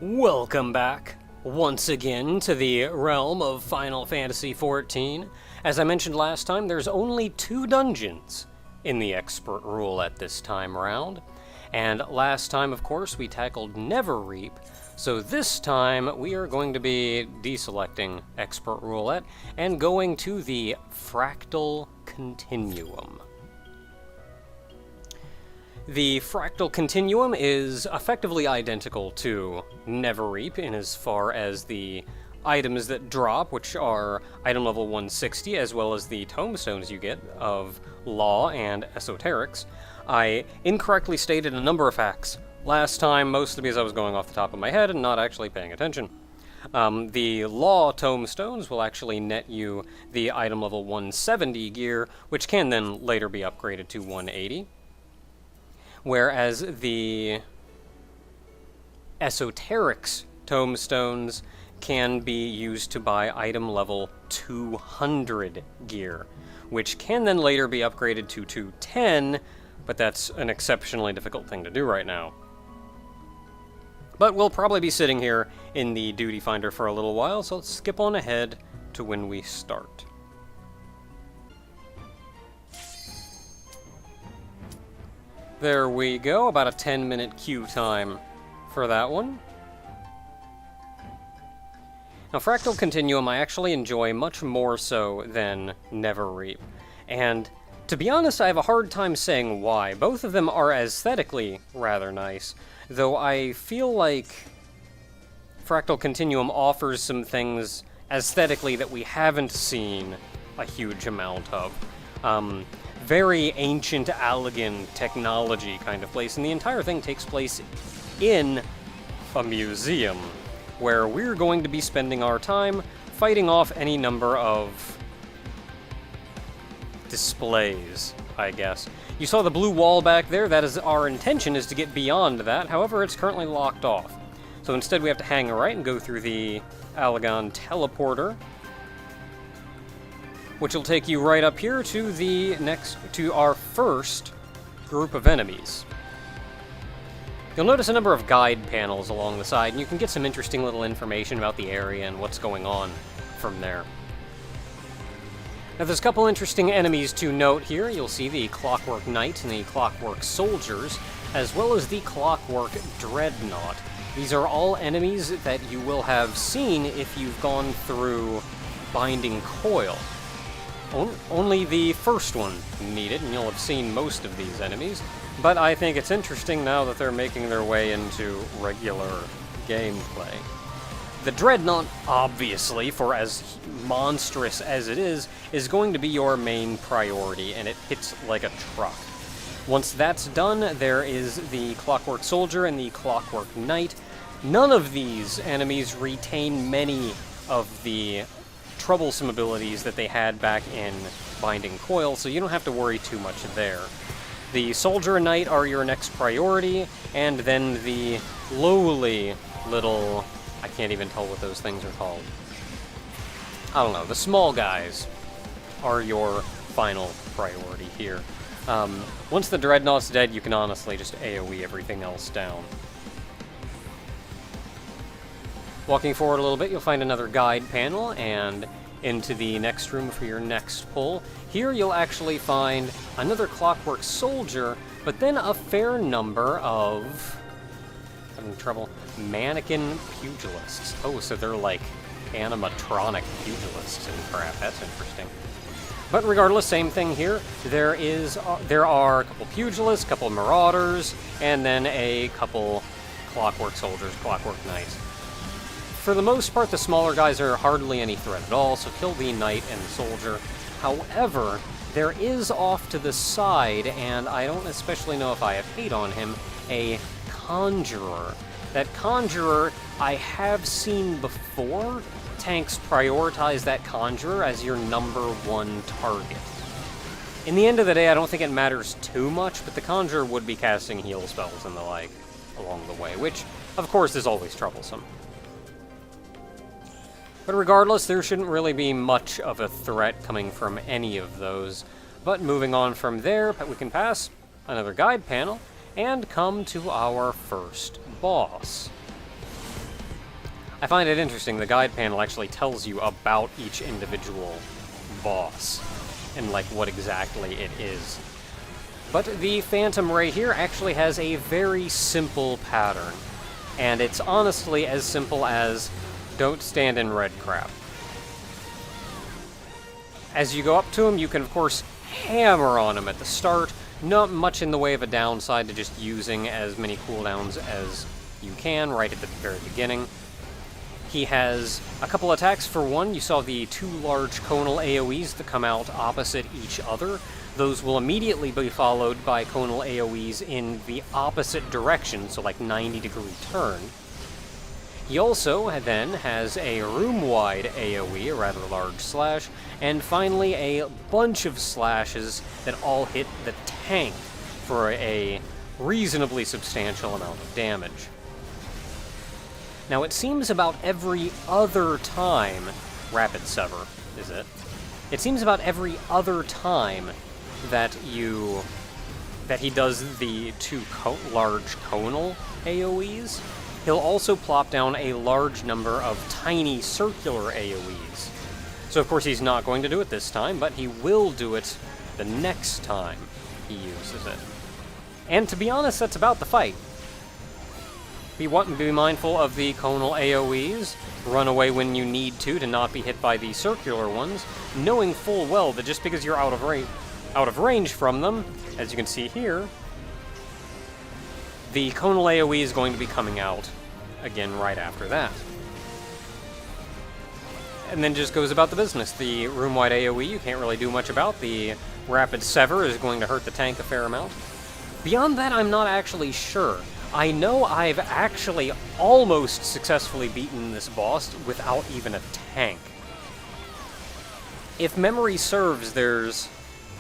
Welcome back, once again, to the realm of Final Fantasy XIV. As I mentioned last time, there's only 2 dungeons in the Expert Rule at this time round. And last time, of course, we tackled Neverreap, so this time we are going to be deselecting Expert Roulette and going to the Fractal Continuum. The Fractal Continuum is effectively identical to Neverreap in as far as the items that drop, which are item level 160, as well as the tomestones you get of Law and Esoterics. I incorrectly stated a number of facts last time, mostly because I was going off the top of my head and not actually paying attention. The Law tomestones will actually net you the item level 170 gear, which can then later be upgraded to 180. Whereas the Esoterics tomestones can be used to buy item level 200 gear, which can then later be upgraded to 210, but that's an exceptionally difficult thing to do right now. But we'll probably be sitting here in the Duty Finder for a little while, so let's skip on ahead to when we start. There we go, about a 10-minute queue time for that one. Now, Fractal Continuum I actually enjoy much more so than Neverreap, and to be honest, I have a hard time saying why. Both of them are aesthetically rather nice, though I feel like Fractal Continuum offers some things aesthetically that we haven't seen a huge amount of. Very ancient Allegan technology kind of place, and the entire thing takes place in a museum, where we're going to be spending our time fighting off any number of displays, I guess. You saw the blue wall back there. That is our intention, is to get beyond that. However, it's currently locked off. So instead we have to hang a right and go through the Allegan teleporter, which will take you right up here to our first group of enemies. You'll notice a number of guide panels along the side, and you can get some interesting little information about the area and what's going on from there. Now, there's a couple interesting enemies to note here. You'll see the Clockwork Knight and the Clockwork Soldiers, as well as the Clockwork Dreadnought. These are all enemies that you will have seen if you've gone through Binding Coil. Only the first one needed, and you'll have seen most of these enemies, but I think it's interesting now that they're making their way into regular gameplay. The Dreadnought, obviously, for as monstrous as it is going to be your main priority, and it hits like a truck. Once that's done, there is the Clockwork Soldier and the Clockwork Knight. None of these enemies retain many of the troublesome abilities that they had back in Binding Coil, so you don't have to worry too much there. The Soldier and Knight are your next priority, and then the lowly little... I can't even tell what those things are called. I don't know. The small guys are your final priority here. Once the Dreadnought's dead, you can honestly just AoE everything else down. Walking forward a little bit, you'll find another guide panel, and into the next room for your next pull. Here you'll actually find another Clockwork Soldier, but then a fair number of... having trouble... mannequin pugilists. Oh, so they're like animatronic pugilists and crap. That's interesting. But regardless, same thing here. There are a couple pugilists, a couple marauders, and then a couple Clockwork Soldiers, Clockwork Knights. For the most part, the smaller guys are hardly any threat at all, so kill the Knight and the Soldier. However, there is off to the side, and I don't especially know if I have hate on him, a Conjurer. That Conjurer I have seen before. Tanks prioritize that Conjurer as your #1 target. In the end of the day, I don't think it matters too much, but the Conjurer would be casting heal spells and the like along the way, which, of course, is always troublesome. But regardless, there shouldn't really be much of a threat coming from any of those. But moving on from there, we can pass another guide panel and come to our first boss. I find it interesting, the guide panel actually tells you about each individual boss, and like what exactly it is. But the Phantom Ray here actually has a very simple pattern, and it's honestly as simple as don't stand in red crap. As you go up to him, you can of course hammer on him at the start, not much in the way of a downside to just using as many cooldowns as you can right at the very beginning. He has a couple attacks. For one, you saw the two large conal AoEs that come out opposite each other. Those will immediately be followed by conal AoEs in the opposite direction, so like 90-degree turn. He also then has a room-wide AoE, a rather large slash, and finally a bunch of slashes that all hit the tank for a reasonably substantial amount of damage. Now, it seems about every other time... Rapid Sever, is it? It seems about every other time that he does the two large conal AoEs, he'll also plop down a large number of tiny circular AoEs. So, of course, he's not going to do it this time, but he will do it the next time he uses it. And to be honest, that's about the fight. Be mindful of the conal AoEs, run away when you need to not be hit by the circular ones, knowing full well that just because you're out of range from them, as you can see here, the conal AoE is going to be coming out again right after that. And then just goes about the business. The room-wide AoE you can't really do much about. The Rapid Sever is going to hurt the tank a fair amount. Beyond that, I'm not actually sure. I know I've actually almost successfully beaten this boss without even a tank. If memory serves, there's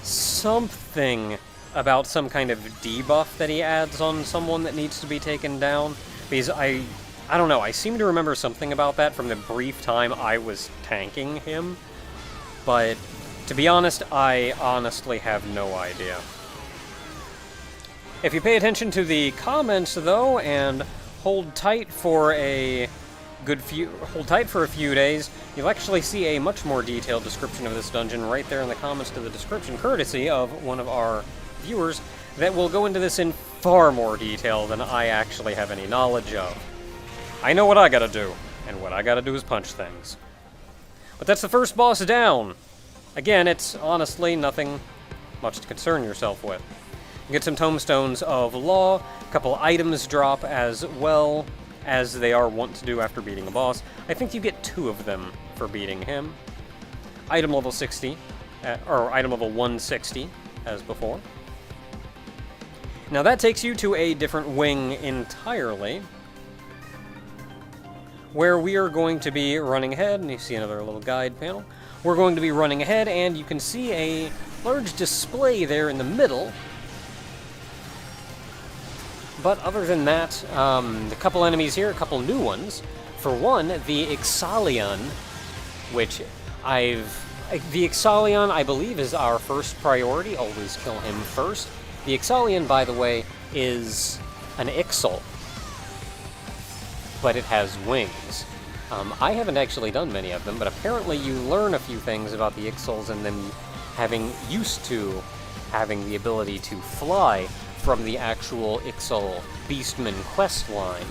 something about some kind of debuff that he adds on someone that needs to be taken down. Because I don't know, I seem to remember something about that from the brief time I was tanking him. But to be honest, I honestly have no idea. If you pay attention to the comments, though, and hold tight for a few days, you'll actually see a much more detailed description of this dungeon right there in the comments to the description, courtesy of one of our viewers that will go into this in far more detail than I actually have any knowledge of. I know what I gotta do, and what I gotta do is punch things. But that's the first boss down. Again, it's honestly nothing much to concern yourself with. You get some tomestones of law, a couple items drop as well, as they are wont to do after beating a boss. I think you get 2 of them for beating him. Item level 60, or item level 160, as before. Now that takes you to a different wing entirely, where we are going to be running ahead, and you see another little guide panel. We're going to be running ahead, and you can see a large display there in the middle. But other than that, a couple enemies here, a couple new ones. For one, the Ixalion, which the Ixalion, I believe, is our first priority. Always kill him first. The Ixalion, by the way, is an Ixal, but it has wings. I haven't actually done many of them, but apparently you learn a few things about the Ixals and them having the ability to fly from the actual Ixal Beastman quest line.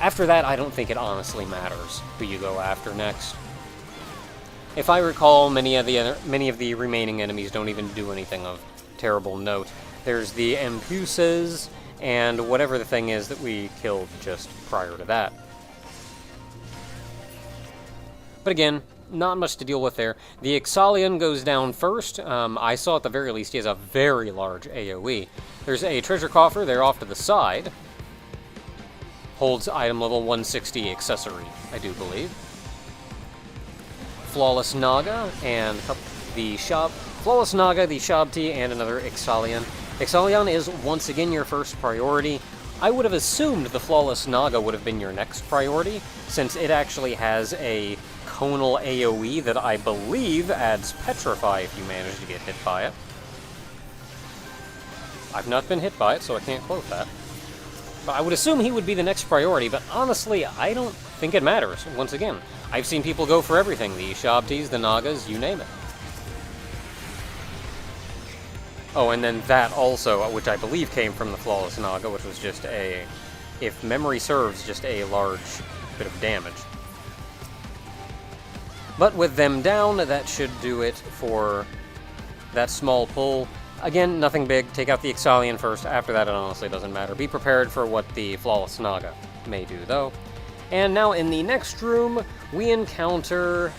After that, I don't think it honestly matters who you go after next. If I recall, many of the remaining enemies don't even do anything of terrible note. There's the Empuses, and whatever the thing is that we killed just prior to that. But again, not much to deal with there. The Ixalion goes down first. I saw at the very least he has a very large AoE. There's a treasure coffer there off to the side. Holds item level 160 accessory, I do believe. Flawless Naga and the shop. Flawless Naga, the Shabti, and another Ixalion. Ixalion is once again your first priority. I would have assumed the Flawless Naga would have been your next priority, since it actually has a conal AoE that I believe adds Petrify if you manage to get hit by it. I've not been hit by it, so I can't quote that. But I would assume he would be the next priority, but honestly, I don't think it matters. Once again, I've seen people go for everything. The Shabtis, the Nagas, you name it. Oh, and then that also, which I believe came from the Flawless Naga, which was just a, if memory serves, just a large bit of damage. But with them down, that should do it for that small pull. Again, nothing big. Take out the Ixalian first. After that, it honestly doesn't matter. Be prepared for what the Flawless Naga may do, though. And now in the next room, we encounter,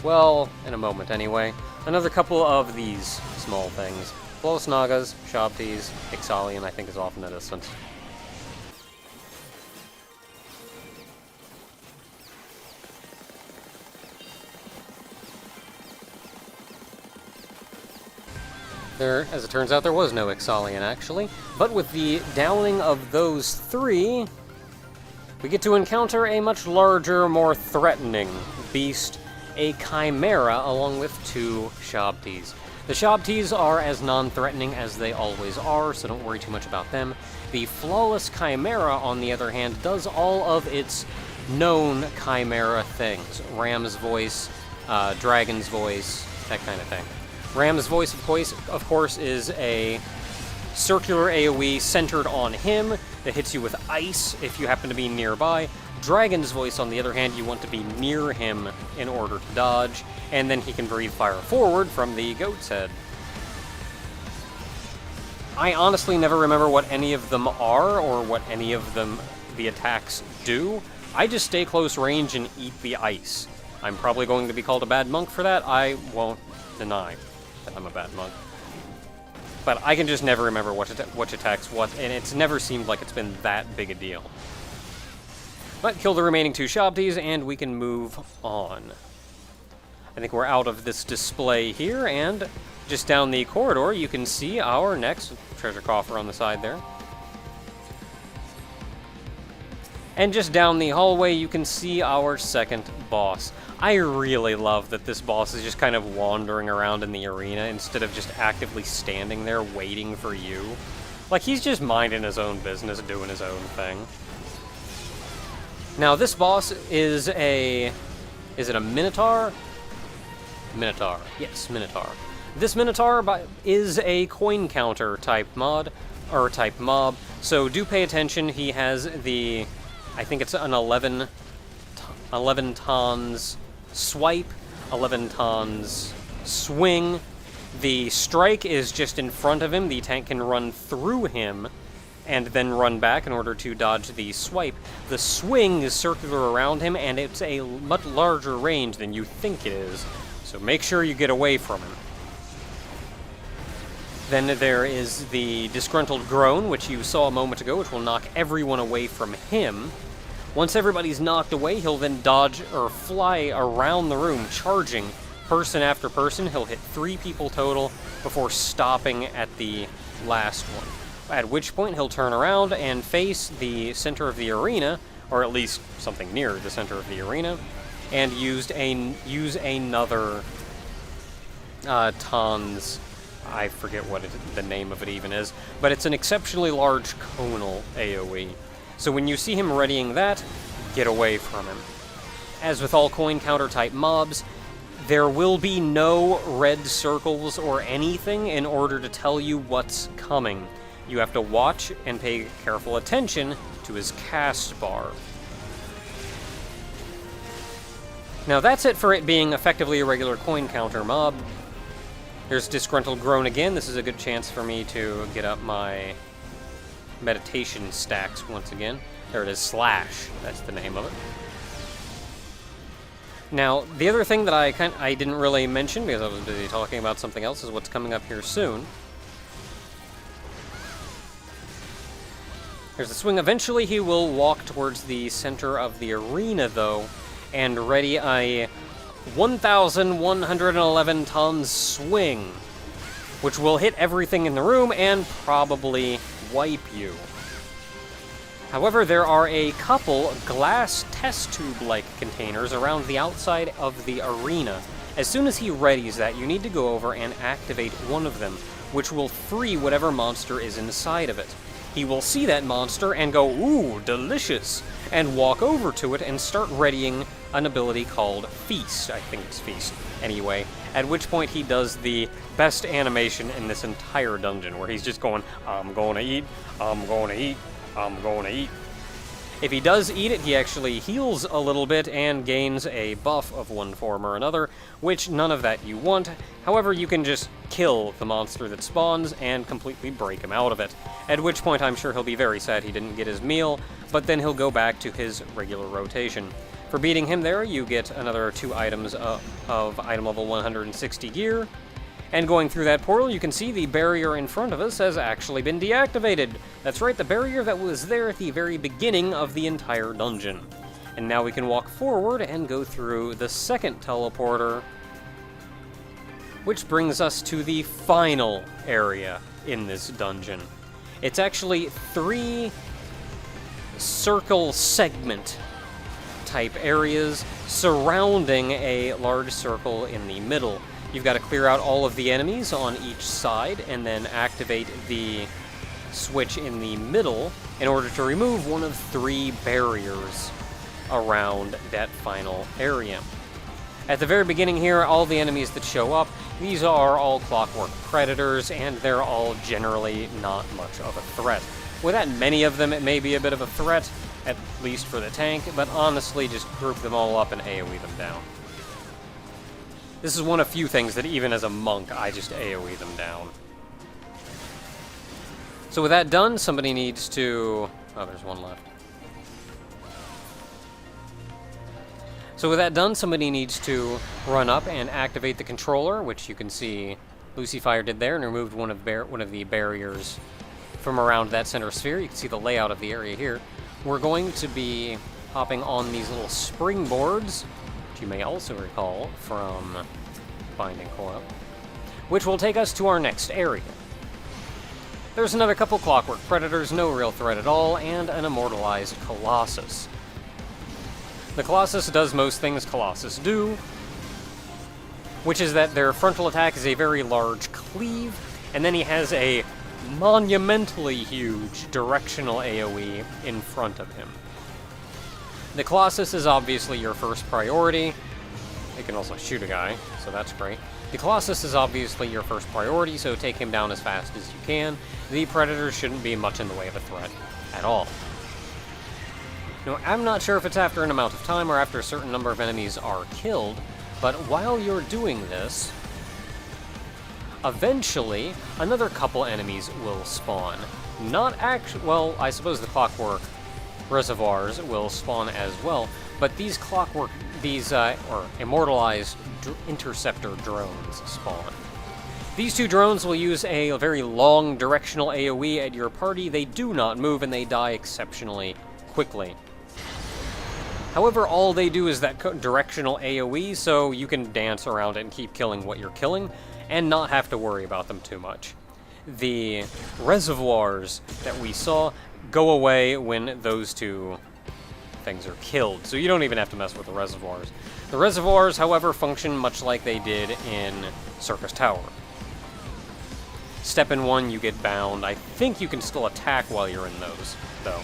well, in a moment anyway, another couple of these small things. Flawless Nagas, Shabtis, Ixalian, I think, is off in the distance. There, as it turns out, there was no Ixalian, actually. But with the downing of those three, we get to encounter a much larger, more threatening beast, a Chimera, along with two Shabtis. The Shabtis are as non-threatening as they always are, so don't worry too much about them. The Flawless Chimera, on the other hand, does all of its known Chimera things. Ram's voice, Dragon's voice, that kind of thing. Ram's voice, of course, is a circular AoE centered on him that hits you with ice if you happen to be nearby. Dragon's voice, on the other hand, you want to be near him in order to dodge, and then he can breathe fire forward from the goat's head. I honestly never remember what any of them are, or what any of them, the attacks, do. I just stay close range and eat the ice. I'm probably going to be called a bad monk for that. I won't deny that I'm a bad monk. But I can just never remember which attacks what, and it's never seemed like it's been that big a deal. But kill the remaining two Shabtis, and we can move on. I think we're out of this display here, and just down the corridor, you can see our next treasure coffer on the side there. And just down the hallway, you can see our second boss. I really love that this boss is just kind of wandering around in the arena instead of just actively standing there waiting for you. Like, he's just minding his own business, doing his own thing. Now, this boss is a... is it a Minotaur? Minotaur. Yes, Minotaur. This Minotaur is a coin counter type mod, or type mob, so do pay attention. He has the... I think it's an 11 tons swipe, 11 tons swing. The strike is just in front of him. The tank can run through him and then run back in order to dodge the swipe. The swing is circular around him, and it's a much larger range than you think it is, so make sure you get away from him. Then there is the Disgruntled Groan, which you saw a moment ago, which will knock everyone away from him. Once everybody's knocked away, he'll then dodge or fly around the room, charging person after person. He'll hit 3 people total before stopping at the last one. At which point he'll turn around and face the center of the arena, or at least something near the center of the arena, and use another tons. I forget what the name of it even is, but it's an exceptionally large conal AoE. So when you see him readying that, get away from him. As with all coin counter type mobs, there will be no red circles or anything in order to tell you what's coming. You have to watch and pay careful attention to his cast bar. Now that's it for it being effectively a regular coin counter mob. Here's Disgruntled Groan again. This is a good chance for me to get up my meditation stacks once again. There it is, Slash. That's the name of it. Now, the other thing that I didn't really mention, because I was busy talking about something else, is what's coming up here soon. Here's the swing. Eventually he will walk towards the center of the arena, though, and ready a 1,111 tons swing, which will hit everything in the room and probably wipe you. However, there are a couple glass test tube-like containers around the outside of the arena. As soon as he readies that, you need to go over and activate one of them, which will free whatever monster is inside of it. he will see that monster and go, ooh, delicious, and walk over to it and start readying an ability called Feast. I think it's Feast, anyway. At which point he does the best animation in this entire dungeon, where he's just going, I'm gonna eat, I'm gonna eat, I'm gonna eat. If he does eat it, he actually heals a little bit and gains a buff of one form or another, which none of that you want. However, you can just kill the monster that spawns and completely break him out of it. At which point I'm sure he'll be very sad he didn't get his meal, but then he'll go back to his regular rotation. For beating him there, you get another 2 items of item level 160 gear. And going through that portal, you can see the barrier in front of us has actually been deactivated. That's right, the barrier that was there at the very beginning of the entire dungeon. And now we can walk forward and go through the second teleporter, which brings us to the final area in this dungeon. It's actually 3 circle segment type areas surrounding a large circle in the middle. You've got to clear out all of the enemies on each side and then activate the switch in the middle in order to remove one of 3 barriers around that final area. At the very beginning here, all the enemies that show up, these are all clockwork predators, and they're all generally not much of a threat. With that many of them, it may be a bit of a threat, at least for the tank, but honestly, just group them all up and AoE them down. This is one of few things that even as a monk, I just AoE them down. So with that done, somebody needs to... Oh, there's one left. So with that done, somebody needs to run up and activate the controller, which you can see Lucifer did there, and removed one of the barriers from around that center sphere. You can see the layout of the area here. We're going to be hopping on these little springboards, you may also recall from Binding Coil, which will take us to our next area. There's another couple clockwork predators, no real threat at all, and an immortalized Colossus. The Colossus does most things Colossus do, which is that their frontal attack is a very large cleave, and then he has a monumentally huge directional AoE in front of him. The Colossus is obviously your first priority. It can also shoot a guy, so that's great. The Colossus is obviously your first priority, so take him down as fast as you can. The Predators shouldn't be much in the way of a threat at all. Now, I'm not sure if it's after an amount of time or after a certain number of enemies are killed, but while you're doing this, eventually another couple enemies will spawn. Not actually, well, I suppose the clockwork reservoirs will spawn as well, but these or immortalized interceptor drones spawn. These 2 drones will use a very long directional AoE at your party. They do not move and they die exceptionally quickly. However, all they do is that directional AoE, so you can dance around it and keep killing what you're killing and not have to worry about them too much. The reservoirs that we saw go away when those 2 things are killed, so you don't even have to mess with the reservoirs. The reservoirs, however, function much like they did in Circus Tower. Step in 1, you get bound. I think you can still attack while you're in those, though.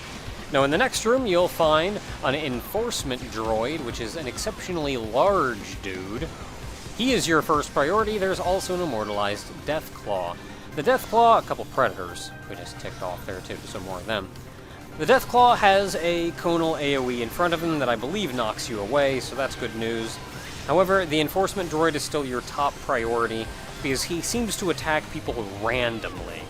Now, in the next room, you'll find an enforcement droid, which is an exceptionally large dude. He is your first priority. There's also an immortalized Deathclaw. The Deathclaw, a couple predators we just ticked off there too, so more of them. The Deathclaw has a conal AoE in front of him that I believe knocks you away, so that's good news. However, the enforcement droid is still your top priority because he seems to attack people randomly.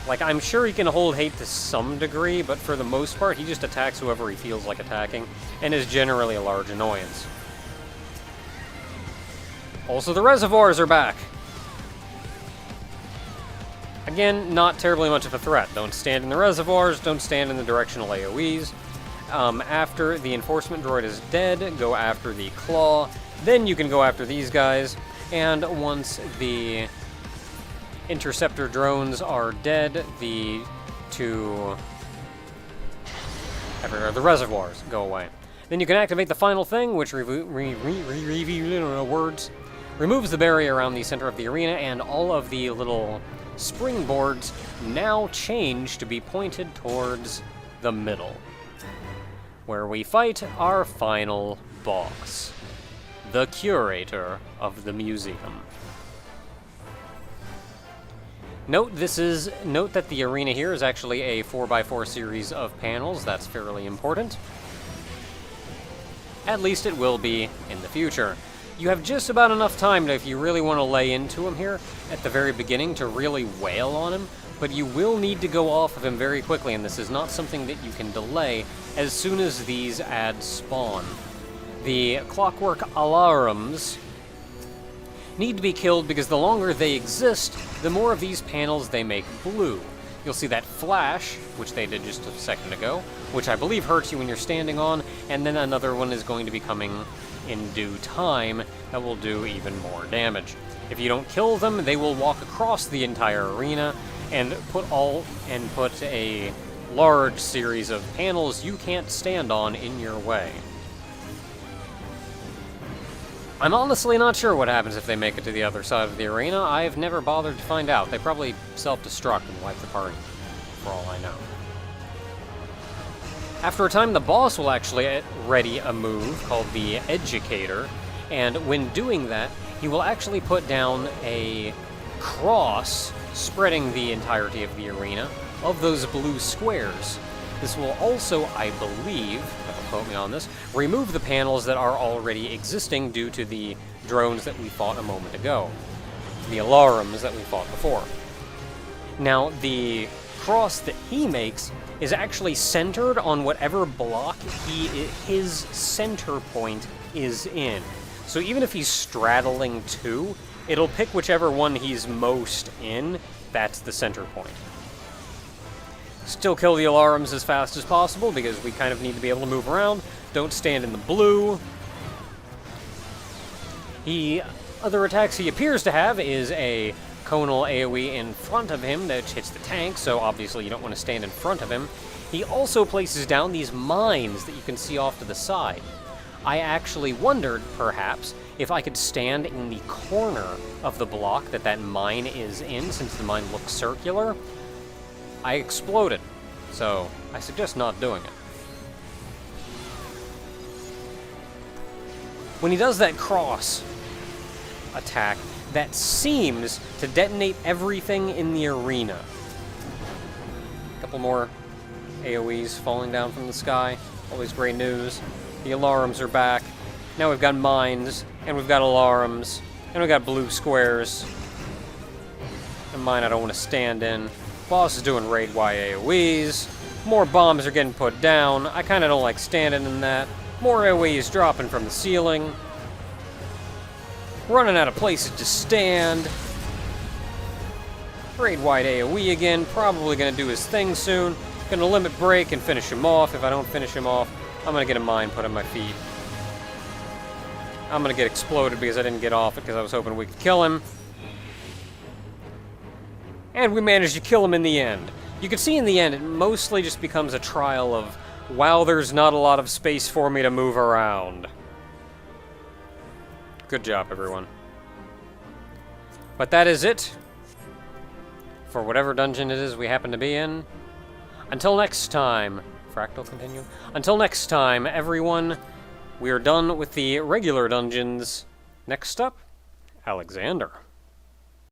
Like, I'm sure he can hold hate to some degree, but for the most part, he just attacks whoever he feels like attacking, and is generally a large annoyance. Also, the reservoirs are back! Again, not terribly much of a threat. Don't stand in the reservoirs, don't stand in the directional AoEs. After the enforcement droid is dead, go after the claw. Then you can go after these guys. And once the interceptor drones are dead, the reservoirs go away. Then you can activate the final thing, which removes the barrier around the center of the arena and all of the little springboards now change to be pointed towards the middle, where we fight our final boss, the Curator of the museum. Note that the arena here is actually a 4x4 series of panels. That's fairly important. At least it will be in the future. You have just about enough time if you really want to lay into him here at the very beginning to really wail on him, but you will need to go off of him very quickly, and this is not something that you can delay as soon as these ads spawn. The clockwork alarms need to be killed because the longer they exist, the more of these panels they make blue. You'll see that flash, which they did just a second ago, which I believe hurts you when you're standing on, and then another one is going to be coming in due time that will do even more damage. If you don't kill them, they will walk across the entire arena and put a large series of panels you can't stand on in your way. I'm honestly not sure what happens if they make it to the other side of the arena. I've never bothered to find out. They probably self-destruct and wipe the party, for all I know. After a time, the boss will actually ready a move called the Educator, and when doing that, he will actually put down a cross spreading the entirety of the arena of those blue squares. This will also, I believe, don't quote me on this, remove the panels that are already existing due to the drones that we fought a moment ago. The alarms that we fought before. Now, the cross that he makes is actually centered on whatever block his center point is in. So even if he's straddling two, it'll pick whichever one he's most in. That's the center point. Still kill the alarms as fast as possible because we kind of need to be able to move around. Don't stand in the blue. Other attacks he appears to have is a conal AoE in front of him that hits the tank, so obviously you don't want to stand in front of him. He also places down these mines that you can see off to the side. I actually wondered, perhaps, if I could stand in the corner of the block that mine is in, since the mine looks circular. I exploded, so I suggest not doing it. When he does that cross attack, that seems to detonate everything in the arena. A couple more AoEs falling down from the sky. Always great news. The alarms are back. Now we've got mines, and we've got alarms, and we've got blue squares. And mine I don't want to stand in. Boss is doing raid-wide AoEs. More bombs are getting put down. I kind of don't like standing in that. More AoEs dropping from the ceiling. Running out of places to stand. Raid-wide AoE again. Probably going to do his thing soon. Going to limit break and finish him off. If I don't finish him off, I'm going to get a mine put on my feet. I'm going to get exploded because I didn't get off it because I was hoping we could kill him. And we managed to kill him in the end. You can see in the end, it mostly just becomes a trial of, wow, there's not a lot of space for me to move around. Good job, everyone. But that is it for whatever dungeon it is we happen to be in. Until next time, Fractal Continuum. Until next time, everyone, we are done with the regular dungeons. Next up, Alexander.